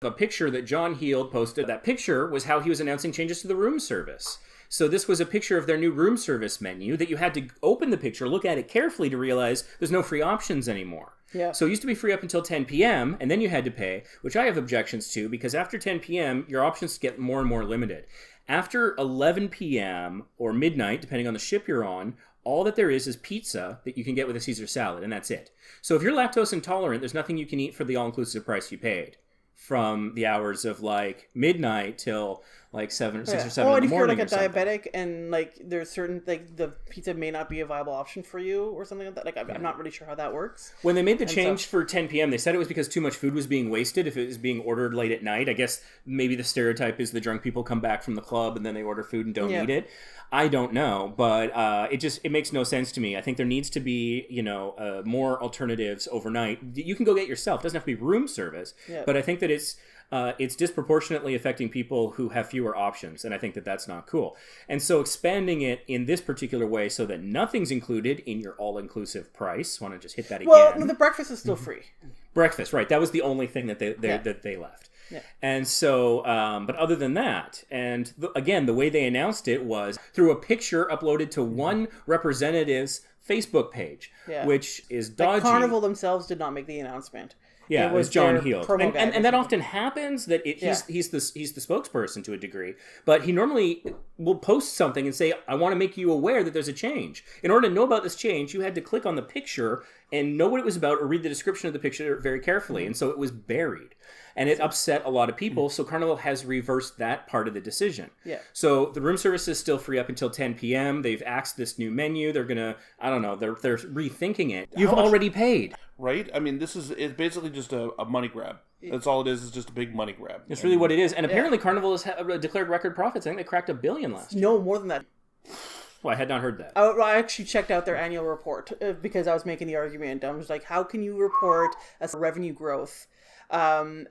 A picture that John Heald posted, that picture was how he was announcing changes to the room service. So this was a picture of their new room service menu that you had to open the picture, look at it carefully to realize there's no free options anymore. Yeah. So it used to be free up until 10 p.m., and then you had to pay, which I have objections to, because after 10 p.m., your options get more and more limited. After 11 p.m. or midnight, depending on the ship you're on, all that there is pizza that you can get with a Caesar salad, and that's it. So if you're lactose intolerant, there's nothing you can eat for the all-inclusive price you paid from the hours of like midnight till like 6 or 7 in the morning. And if you're like a something. diabetic and like there's certain like the pizza may not be a viable option for you or something like that. Like I'm not really sure how that works. When they made the change for 10 p.m., they said it was because too much food was being wasted if it was being ordered late at night. I guess maybe the stereotype is the drunk people come back from the club and then they order food and don't eat it. I don't know, but it makes no sense to me. I think there needs to be, more alternatives overnight. You can go get yourself. It doesn't have to be room service, but I think that it's disproportionately affecting people who have fewer options, and I think that that's not cool. And so expanding it in this particular way so that nothing's included in your all-inclusive price. I want to just hit that again. Well, no, the breakfast is still free. Breakfast, right. That was the only thing that they left. Yeah. And so, but other than that, and again, the way they announced it was through a picture uploaded to one representative's Facebook page, which is dodgy. Like Carnival themselves did not make the announcement. Yeah, it was John Heald. And that often happens, that he's the spokesperson to a degree, but he normally will post something and say, I want to make you aware that there's a change. In order to know about this change, you had to click on the picture and know what it was about or read the description of the picture very carefully, and so it was buried. And it upset a lot of people, so Carnival has reversed that part of the decision. Yeah. So the room service is still free up until 10 p.m. They've axed this new menu. They're going to, I don't know, they're rethinking it. You've already paid. Right? I mean, it's basically just a money grab. That's all it is just a big money grab. It's really what it is. And apparently Carnival has declared record profits. I think they cracked $1 billion last year. No, more than that. Well, I had not heard that. I actually checked out their annual report because I was making the argument. I was like, how can you report a revenue growth and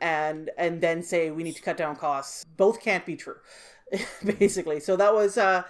then say we need to cut down costs? Both can't be true. Basically. So that was I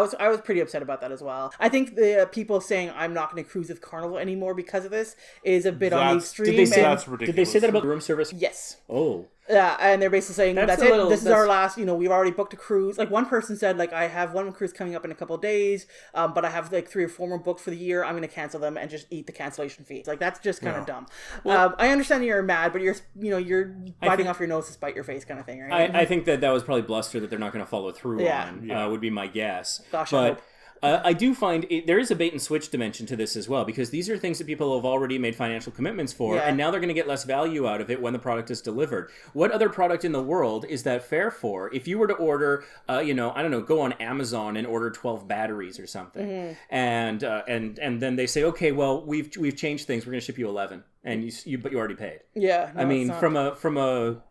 was pretty upset about that as well. I think the people saying I'm not going to cruise with Carnival anymore because of this is a bit on the extreme. That's ridiculous. Did they say that about the room service? Yes. Oh. Yeah, and they're basically saying that's it. This is our last. We've already booked a cruise. Like one person said, like I have one cruise coming up in a couple of days, but I have like 3 or 4 more booked for the year. I'm going to cancel them and just eat the cancellation fee. Like that's just kind of dumb. Well, I understand you're mad, but you're biting off your nose to spite your face kind of thing, right? I think that was probably bluster that they're not going to follow through on. Would be my guess. Gosh, but I do find there is a bait and switch dimension to this as well, because these are things that people have already made financial commitments for, and now they're going to get less value out of it when the product is delivered. What other product in the world is that fair for? If you were to order, I don't know, go on Amazon and order 12 batteries or something, and then they say, okay, well, we've changed things, we're going to ship you 11, and but you already paid. Yeah, no, I mean, from a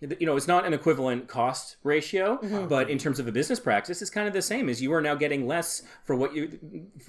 it's not an equivalent cost ratio, but in terms of a business practice, it's kind of the same. As you are now getting less for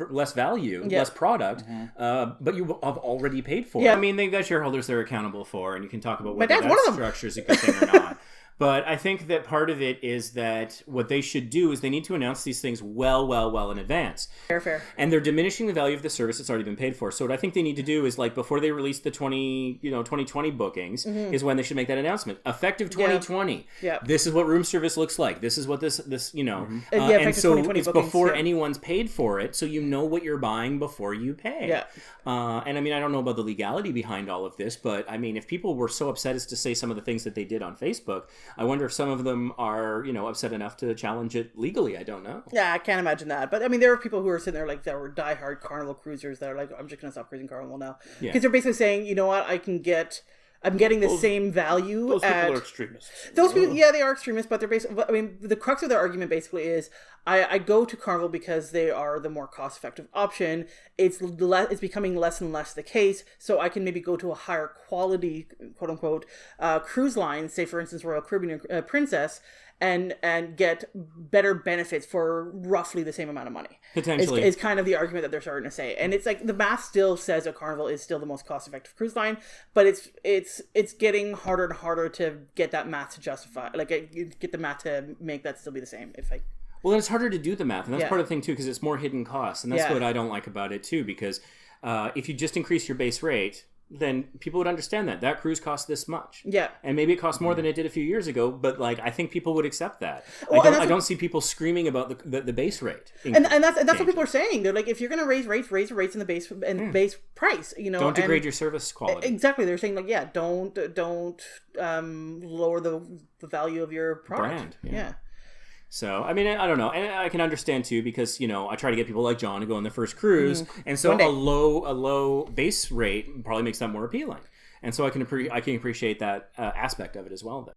less value, less product, but you have already paid for. Yeah. I mean, they've got shareholders they're accountable for, and you can talk about whether that structure is a good thing or not. But I think that part of it is that what they should do is they need to announce these things well in advance. Fair. And they're diminishing the value of the service that's already been paid for. So what I think they need to do is, like, before they release the 2020 bookings, is when they should make that announcement. Effective 2020. Yeah. This is what room service looks like. This is what this and so it's bookings, before anyone's paid for it, so you know what you're buying before you pay. Yeah. And I mean, I don't know about the legality behind all of this, but I mean, if people were so upset as to say some of the things that they did on Facebook, I wonder if some of them are, upset enough to challenge it legally. I don't know. Yeah, I can't imagine that. But I mean, there are people who are sitting there like that were diehard Carnival cruisers that are like, I'm just going to stop cruising Carnival now. Because they're basically saying, you know what, I'm getting the same value. Those people are extremists. Those people, they are extremists, but they're basically, I mean, the crux of their argument basically is, I go to Carnival because they are the more cost-effective option. It's becoming less and less the case, so I can maybe go to a higher quality, quote-unquote, cruise line, say, for instance, Royal Caribbean Princess, and get better benefits for roughly the same amount of money. Potentially. Is kind of the argument that they're starting to say. And it's like the math still says that Carnival is still the most cost-effective cruise line, but it's getting harder and harder to get that math to justify, like get the math to make that still be the same. Well, it's harder to do the math, and that's part of the thing too, because it's more hidden costs, and that's what I don't like about it too, because if you just increase your base rate, then people would understand that cruise costs this much. Yeah. And maybe it costs more than it did a few years ago, but like I think people would accept that. Well, I don't see people screaming about the base rate. And that's what people are saying. They're like, if you're going to raise rates in the base and base price, you know, don't degrade your service quality. Exactly. They're saying like, yeah, don't lower the value of your product. Brand. Yeah. So, I mean, I don't know. And I can understand, too, because, you know, I try to get people like John to go on their first cruise. And so a low base rate probably makes that more appealing. And so I can appreciate that aspect of it as well. Then.